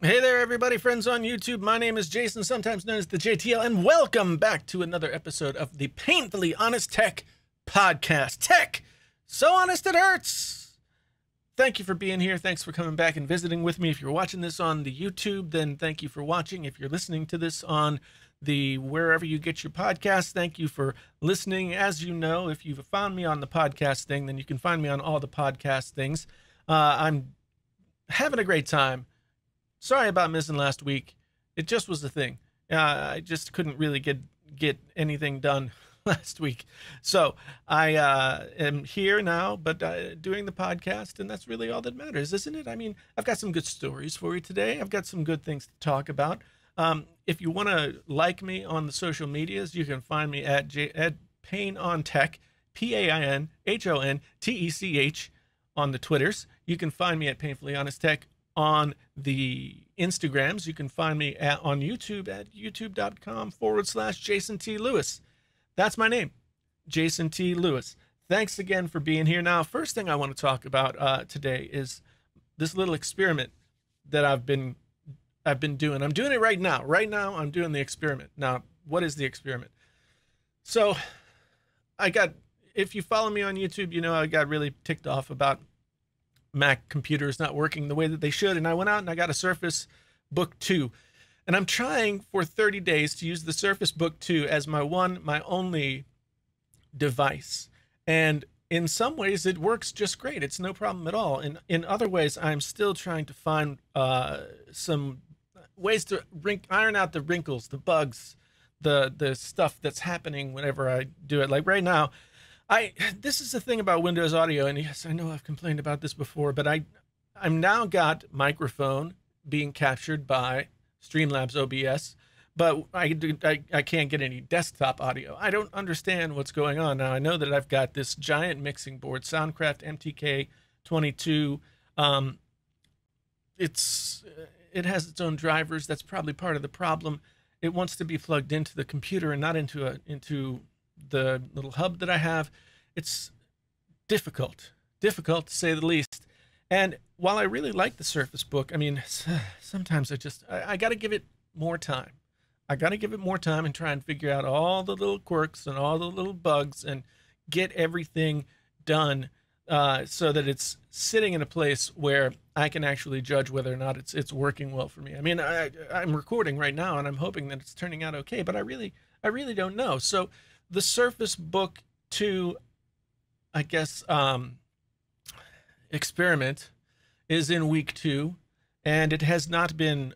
Hey there, everybody, friends on YouTube. My name is Jason, sometimes known as the JTL, and welcome back to another episode of the Painfully Honest Tech podcast. Tech, so honest it hurts. Thank you for being here. Thanks for coming back and visiting with me. If you're watching this on the YouTube, then thank you for watching. If you're listening to this on the wherever you get your podcasts, thank you for listening. As you know, if you've found me on the podcast thing, then you can find me on all the podcast things. I'm having a great time. Sorry about missing last week. It just was a thing. I just couldn't really get anything done last week. So I am here now, but doing the podcast, and that's really all that matters, isn't it? I mean, I've got some good stories for you today. I've got some good things to talk about. If you want to like me on the social medias, you can find me at PainOnTech, PainHonesttech on the Twitters. You can find me at Painfully Honest Tech on the Instagrams. You can find me on YouTube at youtube.com/Jason T. Lewis. That's my name, Jason T. Lewis. Thanks again for being here. Now, first thing I want to talk about today is this little experiment that I've been doing. I'm doing it right now. Right now, I'm doing the experiment. Now, what is the experiment? So, if you follow me on YouTube, you know I got really ticked off about Mac computers not working the way that they should, and I went out and I got a Surface Book 2, and I'm trying for 30 days to use the Surface Book 2 as my only device, and in some ways it works just great. It's no problem at all, and in other ways I'm still trying to find some ways to iron out the wrinkles, the bugs, the stuff that's happening whenever I do it. Like right now, this is the thing about Windows Audio, and yes, I know I've complained about this before, but I'm now got microphone being captured by Streamlabs OBS, but I can't get any desktop audio. I don't understand what's going on. Now, I know that I've got this giant mixing board, Soundcraft MTK22. It has its own drivers. That's probably part of the problem. It wants to be plugged into the computer and not into the little hub that I have. It's difficult to say the least. And while I really like the Surface Book, I mean, sometimes I got to give it more time. I got to give it more time and try and figure out all the little quirks and all the little bugs and get everything done so that it's sitting in a place where I can actually judge whether or not it's working well for me. I mean, I'm recording right now and I'm hoping that it's turning out okay, but I really don't know. So the Surface Book 2, I guess, experiment is in week 2, and it has not been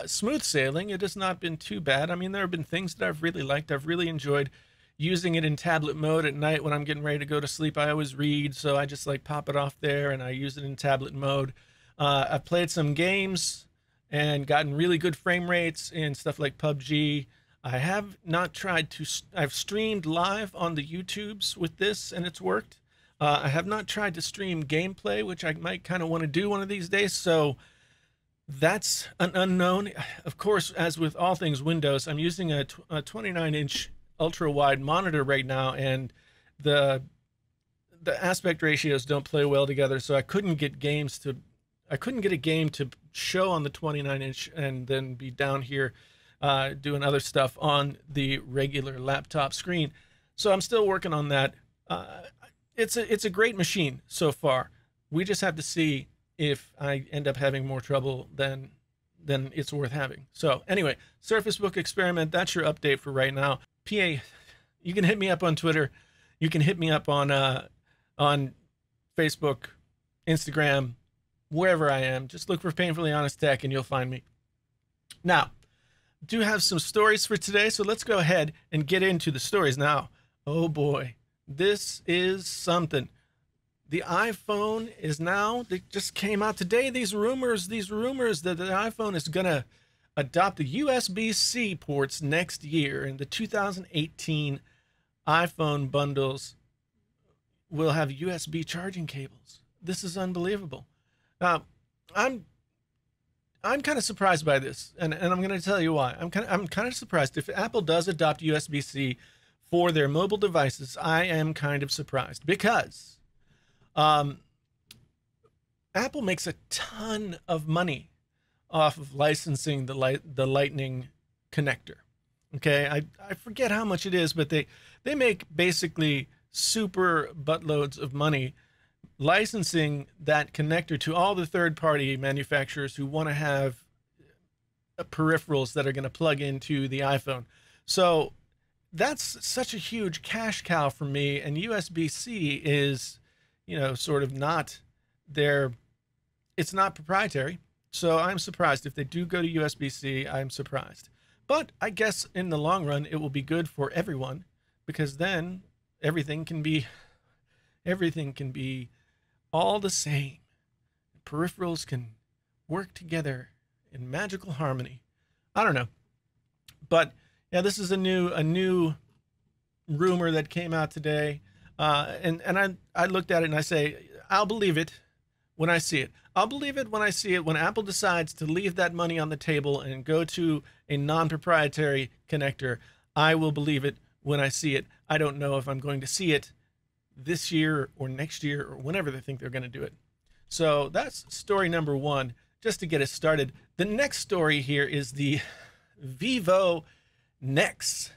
smooth sailing. It has not been too bad. I mean, there have been things that I've really liked. I've really enjoyed using it in tablet mode at night when I'm getting ready to go to sleep. I always read, so I just like pop it off there and I use it in tablet mode. I've played some games and gotten really good frame rates in stuff like PUBG. I have not tried to, I've streamed live on the YouTubes with this and it's worked. I have not tried to stream gameplay, which I might kind of want to do one of these days. So that's an unknown. Of course, as with all things Windows, I'm using a 29-inch ultra-wide monitor right now, and the aspect ratios don't play well together. So I couldn't get a game to show on the 29-inch and then be down here doing other stuff on the regular laptop screen. So I'm still working on that. It's a great machine so far. We just have to see if I end up having more trouble than it's worth having. So anyway, Surface Book experiment, that's your update for right now. You can hit me up on Twitter. You can hit me up on Facebook, Instagram, wherever I am. Just look for Painfully Honest Tech and you'll find me. Now, do have some stories for today, so let's go ahead and get into the stories now. Oh boy, this is something. The iPhone is now, they just came out today, these rumors that the iPhone is gonna adopt the USB-C ports next year, and the 2018 iPhone bundles will have USB charging cables. This is unbelievable. I'm kind of surprised by this, and I'm going to tell you why. I'm kind of surprised. If Apple does adopt USB-C for their mobile devices, I am kind of surprised because Apple makes a ton of money off of licensing the Lightning connector. Okay, I forget how much it is, but they make basically super buttloads of money licensing that connector to all the third-party manufacturers who want to have peripherals that are going to plug into the iPhone. So that's such a huge cash cow for me, and USB-C is, you know, sort of not their, it's not proprietary. So I'm surprised if they do go to USB-C. I'm surprised, but I guess in the long run it will be good for everyone, because then everything can be all the same. Peripherals can work together in magical harmony. I don't know, but yeah, this is a new rumor that came out today, and I looked at it and I say, I'll believe it when I see it. I'll believe it when I see it. When Apple decides to leave that money on the table and go to a non-proprietary connector, I will believe it when I see it. I don't know if I'm going to see it this year or next year or whenever they think they're going to do it. So that's story number one, just to get us started. The next story here is the Vivo Nex.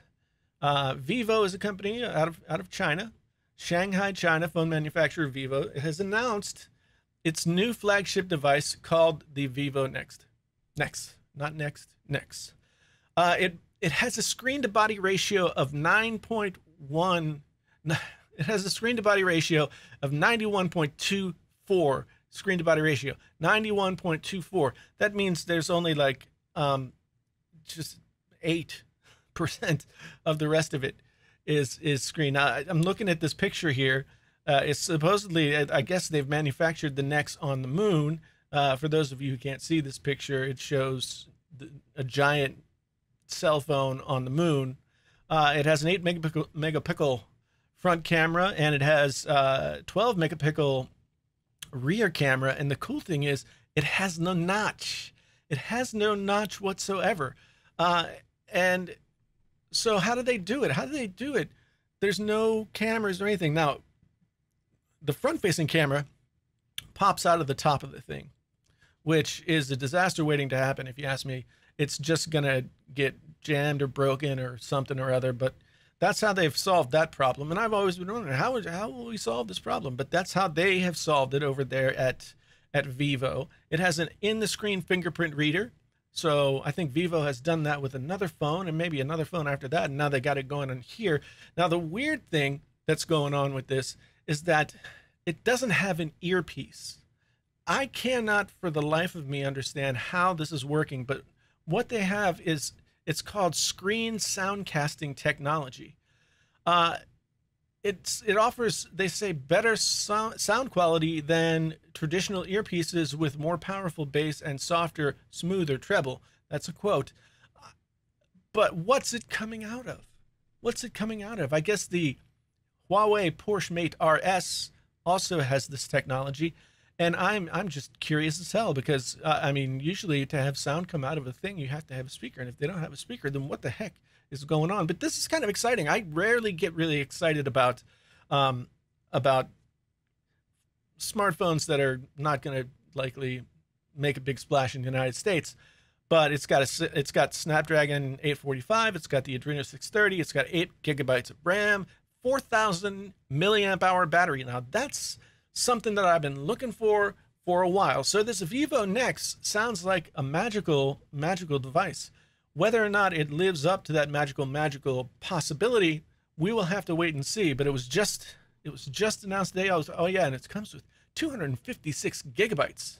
Vivo is a company out of China, Shanghai, China, phone manufacturer Vivo. It has announced its new flagship device called the Vivo Nex. Nex, not next, Nex. It has a screen-to-body ratio of 9.1. It has a screen-to-body ratio of 91.24. Screen-to-body ratio 91.24. That means there's only like just 8% of the rest of it is screen. Now, I'm looking at this picture here. It's supposedly, I guess they've manufactured the Nex on the moon. For those of you who can't see this picture, it shows a giant cell phone on the moon. It has an 8 megapixel front camera, and it has 12 megapixel rear camera. And the cool thing is it has no notch. It has no notch whatsoever. And so how do they do it? How do they do it? There's no cameras or anything. Now, the front-facing camera pops out of the top of the thing, which is a disaster waiting to happen, if you ask me. It's just going to get jammed or broken or something or other, but that's how they've solved that problem. And I've always been wondering, how will we solve this problem? But that's how they have solved it over there at Vivo. It has an in-the-screen fingerprint reader. So I think Vivo has done that with another phone and maybe another phone after that, and now they got it going on here. Now, the weird thing that's going on with this is that it doesn't have an earpiece. I cannot for the life of me understand how this is working, but what they have is, it's called screen soundcasting technology. It offers, they say, better sound quality than traditional earpieces with more powerful bass and softer, smoother treble. That's a quote. But what's it coming out of? What's it coming out of? I guess the Huawei Porsche Mate RS also has this technology, and I'm just curious as hell, because I mean, usually to have sound come out of a thing, you have to have a speaker, and if they don't have a speaker, then what the heck is going on? But this is kind of exciting. I rarely get really excited about smartphones that are not going to likely make a big splash in the United States. But it's got Snapdragon 845, it's got the Adreno 630, it's got 8 gigabytes of RAM, 4,000 milliamp hour battery. Now that's something that I've been looking for a while. So this Vivo Nex sounds like a magical device. Whether or not it lives up to that magical possibility, we will have to wait and see. But it was just announced today. Oh yeah, and it comes with 256 gigabytes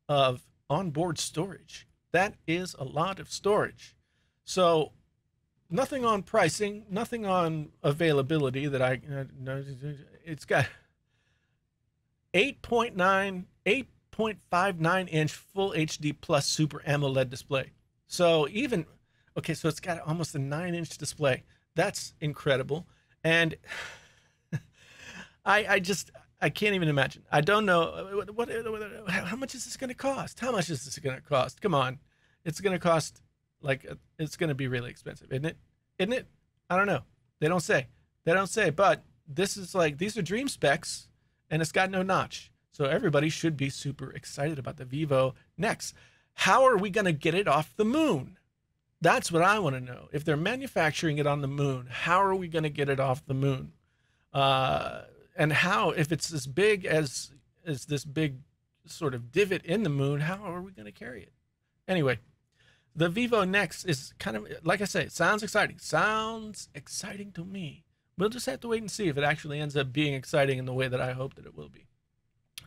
of onboard storage. That is a lot of storage. So nothing on pricing, nothing on availability that I know. It's got 8.59 inch full HD plus Super AMOLED display. So even, okay, so it's got almost a 9-inch display. That's incredible. And I can't even imagine. I don't know how much is this going to cost? How much is this going to cost? Come on. It's going to cost, like, it's going to be really expensive, isn't it? Isn't it? I don't know. They don't say. But this is like, these are dream specs, and it's got no notch. So everybody should be super excited about the Vivo Nex. How are we going to get it off the moon? That's what I want to know. If they're manufacturing it on the moon, how are we going to get it off the moon? And how, if it's as big as this big sort of divot in the moon, how are we going to carry it? Anyway, the Vivo Nex is kind of, like I say, it sounds exciting. Sounds exciting to me. We'll just have to wait and see if it actually ends up being exciting in the way that I hope that it will be.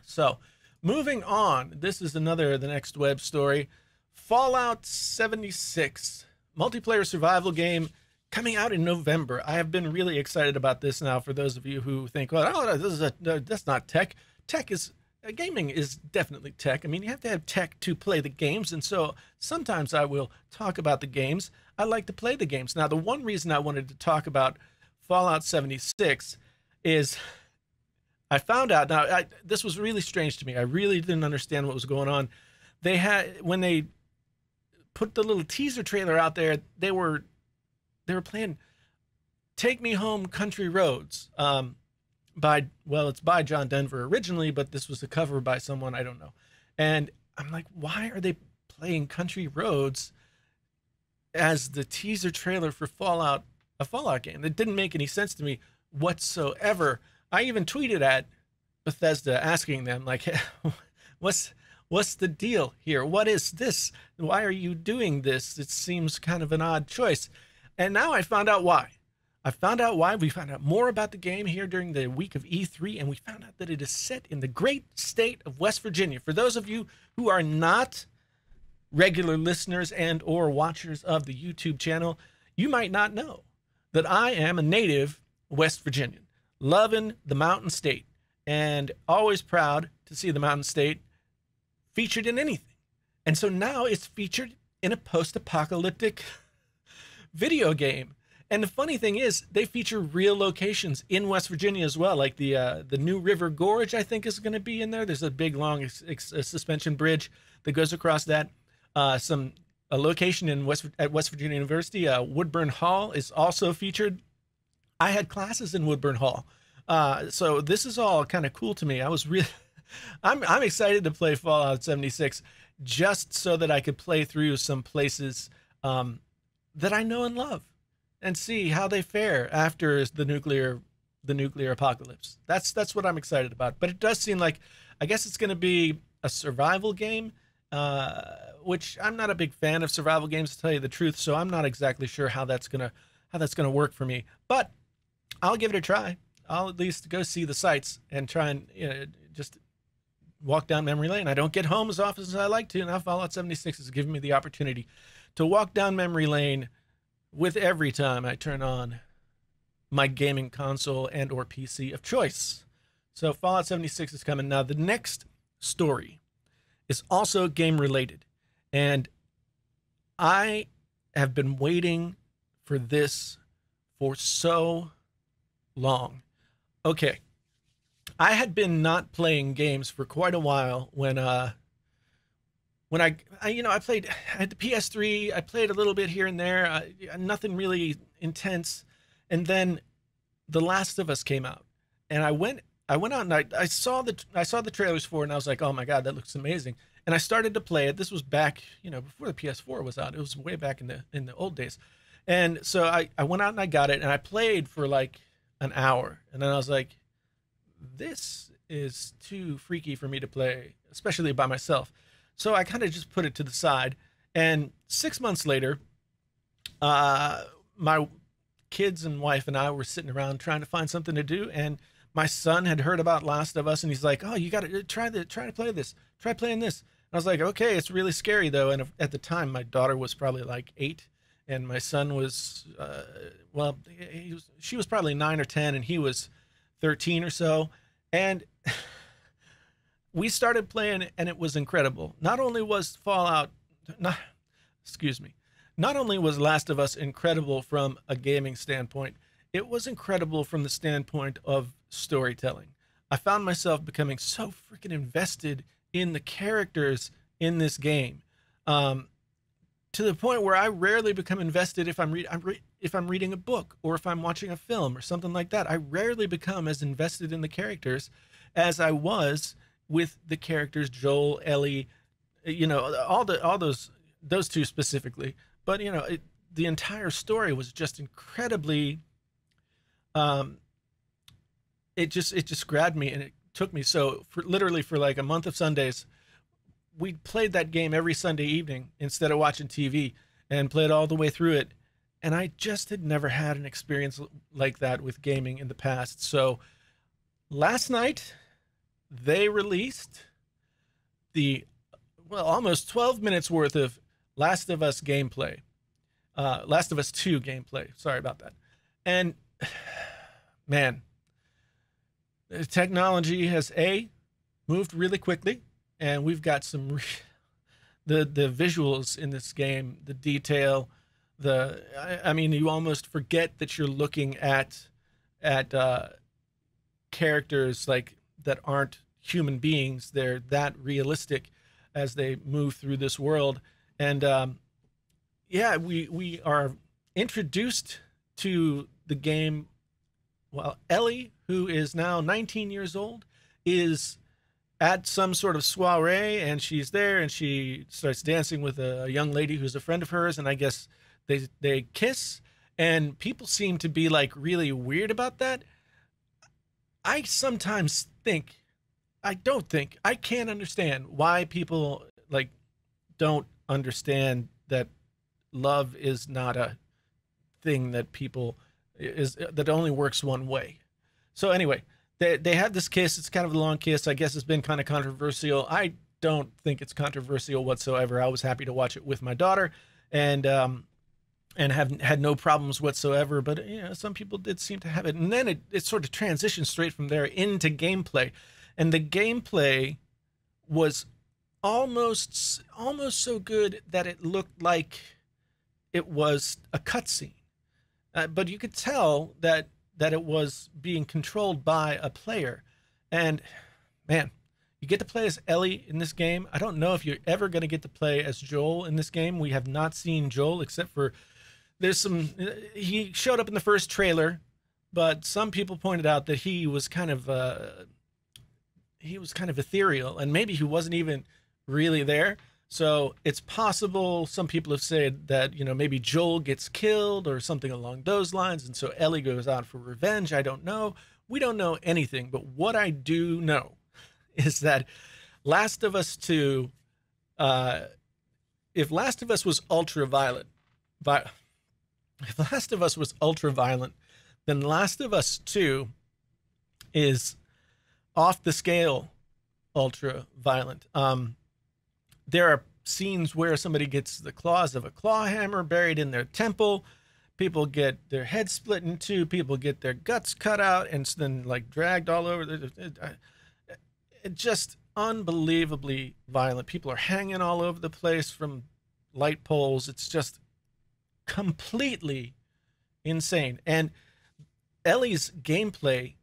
So, moving on, this is the next web story. Fallout 76, multiplayer survival game coming out in November. I have been really excited about this now for those of you who think, well, oh, that's not tech. Gaming is definitely tech. I mean, you have to have tech to play the games, and so sometimes I will talk about the games. I like to play the games. Now, the one reason I wanted to talk about Fallout 76 is I found out, now this was really strange to me. I really didn't understand what was going on. They had, when they put the little teaser trailer out there, they were playing Take Me Home Country Roads. It's by John Denver originally, but this was a cover by someone, I don't know. And I'm like, why are they playing Country Roads as the teaser trailer for a Fallout game? It didn't make any sense to me whatsoever. I even tweeted at Bethesda asking them, like, hey, what's the deal here? What is this? Why are you doing this? It seems kind of an odd choice. And now I found out why. We found out more about the game here during the week of E3, and we found out that it is set in the great state of West Virginia. For those of you who are not regular listeners and or watchers of the YouTube channel, you might not know that I am a native West Virginian, loving the Mountain State, and always proud to see the Mountain State featured in anything. And so now it's featured in a post-apocalyptic video game. And the funny thing is, they feature real locations in West Virginia as well, like the New River Gorge, I think, is going to be in there. There's a big, long suspension bridge that goes across that. A location at West Virginia University, Woodburn Hall, is also featured. I had classes in Woodburn Hall, so this is all kind of cool to me. I'm excited to play Fallout 76 just so that I could play through some places that I know and love, and see how they fare after the nuclear apocalypse. That's what I'm excited about. But it does seem like, I guess it's going to be a survival game, which I'm not a big fan of survival games, to tell you the truth. So I'm not exactly sure how that's gonna work for me. But I'll give it a try. I'll at least go see the sights and try and just walk down memory lane. I don't get home as often as I like to. Now Fallout 76 is giving me the opportunity to walk down memory lane with every time I turn on my gaming console and or PC of choice. So Fallout 76 is coming. Now the next story is also game related, and I have been waiting for this for so long. Okay, I had been not playing games for quite a while when I played, I had the PS3, I played a little bit here and there, nothing really intense. And then The Last of Us came out, and I went out and I saw the trailers for it, and I was like, oh my God, that looks amazing. And I started to play it. This was back, before the PS4 was out. It was way back in the old days. And so I went out and I got it, and I played for like an hour. And then I was like, this is too freaky for me to play, especially by myself. So I kind of just put it to the side. And 6 months later, my kids and wife and I were sitting around trying to find something to do. And my son had heard about Last of Us, and he's like, oh, you got to try to play this. Try playing this. And I was like, okay, it's really scary though. And at the time, my daughter was probably like 8, and my son was, she was probably 9 or 10, and he was 13 or so. And we started playing, and it was incredible. Not only was not only was Last of Us incredible from a gaming standpoint, it was incredible from the standpoint of storytelling. I found myself becoming so freaking invested in the characters in this game, to the point where I rarely become invested if I'm reading a book or if I'm watching a film or something like that. I rarely become as invested in the characters as I was with the characters Joel, Ellie, you know, all those two specifically, but you know, the entire story was just incredibly, um, it just grabbed me, and it took me. So for literally for like a month of Sundays, we played that game every Sunday evening instead of watching TV, and played all the way through it. And I just had never had an experience like that with gaming in the past. So last night they released the, well, almost 12 minutes worth of Last of Us gameplay, Last of Us 2 gameplay. Sorry about that. And man, technology has moved really quickly, and we've got some the visuals in this game, the detail, I mean, you almost forget that you're looking at characters like that aren't human beings. They're that realistic as they move through this world. And yeah, we are introduced to the game. Well, Ellie, who is now 19 years old, is at some sort of soiree, and she's there, and she starts dancing with a young lady who's a friend of hers, and I guess they kiss, and people seem to be like really weird about that. I sometimes think, I can't understand why people like don't understand that love is not a thing that people that only works one way. So anyway, they had this kiss. It's kind of a long kiss. I guess it's been kind of controversial. I don't think it's controversial whatsoever. I was happy to watch it with my daughter, and have had no problems whatsoever. But you know, some people did seem to have it, and then it sort of transitioned straight from there into gameplay, and the gameplay was almost so good that it looked like it was a cutscene, but you could tell that it was being controlled by a player. And man, you get to play as Ellie in this game. I don't know if you're ever going to get to play as Joel in this game. We have not seen Joel, except for he showed up in the first trailer, but some people pointed out that he was kind of ethereal, and maybe he wasn't even really there. So it's possible, some people have said that, you know, maybe Joel gets killed or something along those lines, and so Ellie goes out for revenge. I don't know. We don't know anything, but what I do know is that Last of Us 2, if Last of Us was ultra violent, if Last of Us was ultra violent, then Last of Us 2 is off the scale ultra violent. There are scenes where somebody gets the claws of a claw hammer buried in their temple. People get their heads split in two. People get their guts cut out and then like dragged all over. It just unbelievably violent. People are hanging all over the place from light poles. It's just completely insane. And Ellie's gameplay,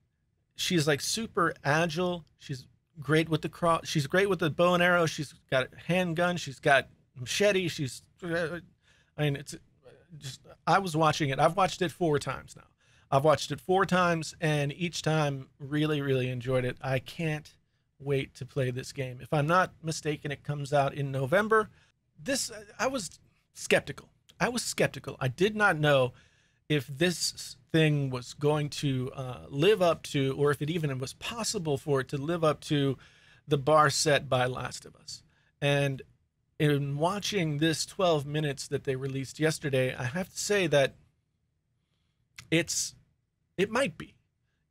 she's like super agile. She's great with the she's great with the bow and arrow. She's got a handgun. She's got machete. I mean, it's just, I was watching it. I've watched it 4 times now. I've watched it 4 times, and each time really, really enjoyed it. I can't wait to play this game. If I'm not mistaken, it comes out in November. I was skeptical. I did not know if this thing was going to live up to, or if it even was possible for it to live up to the bar set by Last of Us. And in watching this 12 minutes that they released yesterday, I have to say that it might be.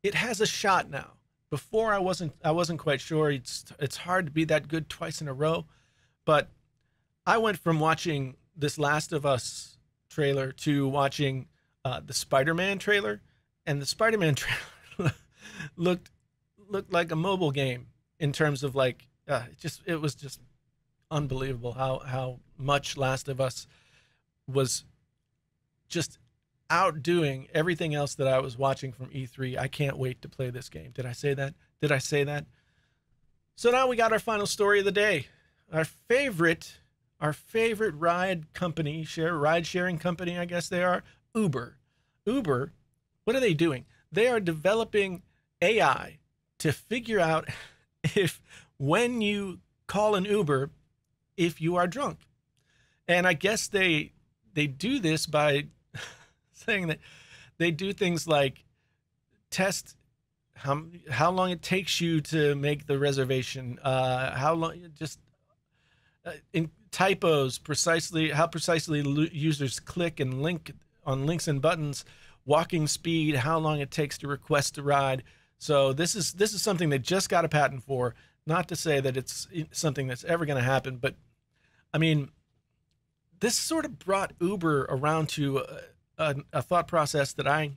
It has a shot now. Before I wasn't quite sure. It's hard to be that good twice in a row, but I went from watching this Last of Us trailer to watching the Spider-Man trailer, and the Spider-Man trailer looked like a mobile game in terms of like it was just unbelievable how much Last of Us was just outdoing everything else that I was watching from E3. I can't wait to play this game. Did I say that? So now we got our final story of the day. Our favorite ride sharing company, I guess they are, Uber. Uber, what are they doing? They are developing AI to figure out if when you call an Uber, if you are drunk. And I guess they do this by saying that they do things like test how long it takes you to make the reservation, how long, just in typos, how precisely users click and link on links and buttons, walking speed, how long it takes to request a ride. So this is something they just got a patent for. Not to say that it's something that's ever going to happen, but I mean, this sort of brought Uber around to a thought process that I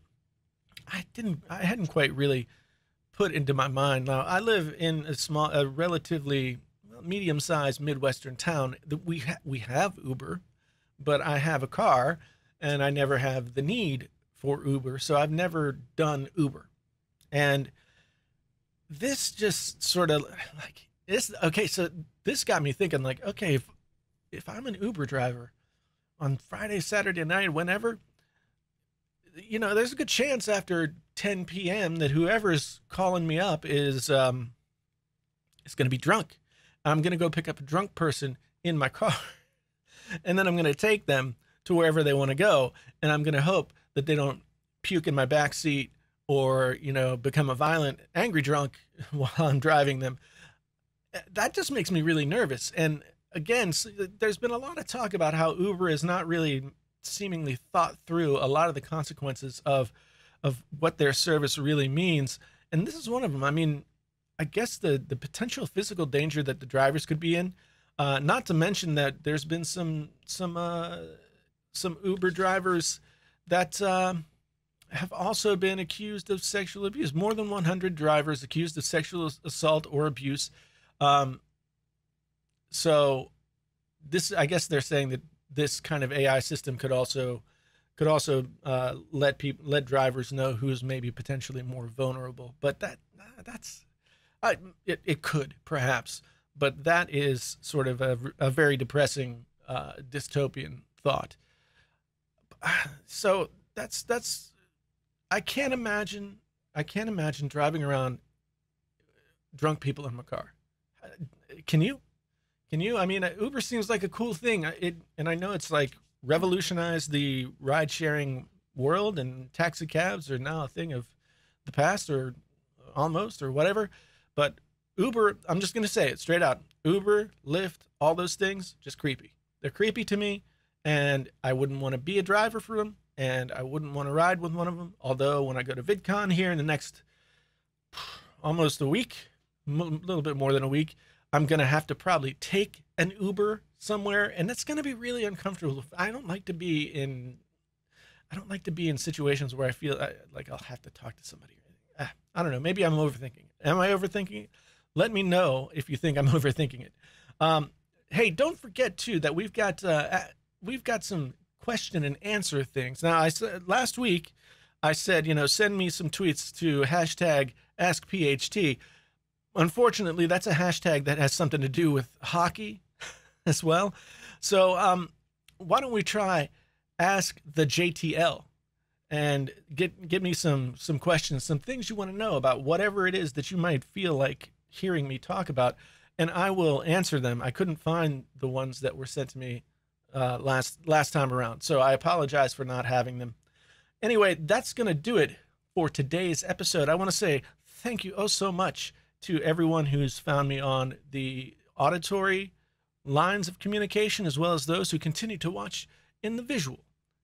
hadn't quite really put into my mind. Now, I live in a relatively medium-sized Midwestern town. That we have Uber, but I have a car, and I never have the need for Uber, so I've never done Uber. And this just sort of like okay. So this got me thinking, like, okay, if I'm an Uber driver on Friday, Saturday night, whenever, you know, there's a good chance after 10 p.m. that whoever's calling me up is going to be drunk. I'm going to go pick up a drunk person in my car, and then I'm going to take them to wherever they want to go, and I'm going to hope that they don't puke in my back seat or, you know, become a violent, angry drunk while I'm driving them. That just makes me really nervous. And again, there's been a lot of talk about how Uber is not really seemingly thought through a lot of the consequences of what their service really means. And this is one of them. I mean, I guess the potential physical danger that the drivers could be in, not to mention that there's been some Uber drivers that have also been accused of sexual abuse. More than 100 drivers accused of sexual assault or abuse. So this, I guess they're saying that this kind of AI system could also let drivers know who's maybe potentially more vulnerable. But it could perhaps, but that is sort of a very depressing dystopian thought. So that's I can't imagine driving around drunk people in my car. Can you? I mean, Uber seems like a cool thing. And I know it's like revolutionized the ride-sharing world, and taxi cabs are now a thing of the past, or almost, or whatever. But Uber, I'm just going to say it straight out. Uber, Lyft, all those things, just creepy. They're creepy to me, and I wouldn't want to be a driver for them, and I wouldn't want to ride with one of them. Although when I go to VidCon here in the next almost a week, a little bit more than a week, I'm going to have to probably take an Uber somewhere, and it's going to be really uncomfortable. I don't like to be in situations where I feel like I'll have to talk to somebody. I don't know. Maybe I'm overthinking it. Am I overthinking it? Let me know if you think I'm overthinking it. Hey, don't forget too that we've got some question and answer things. Now, I said last week, I said, you know, send me some tweets to #AskPHT. Unfortunately, that's a hashtag that has something to do with hockey as well. So why don't we try Ask the JTL and get me some questions, some things you want to know about whatever it is that you might feel like hearing me talk about, and I will answer them. I couldn't find the ones that were sent to me last time around, so I apologize for not having them. Anyway, that's going to do it for today's episode. I want to say thank you so much to everyone who's found me on the auditory lines of communication, as well as those who continue to watch in the visual.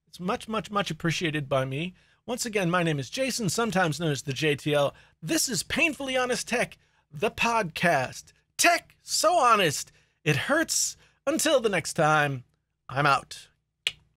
It's much, much, much appreciated by me. Once again, my name is Jason, sometimes known as the JTL. This is Painfully Honest Tech, the podcast. Tech so honest, it hurts. Until the next time, I'm out.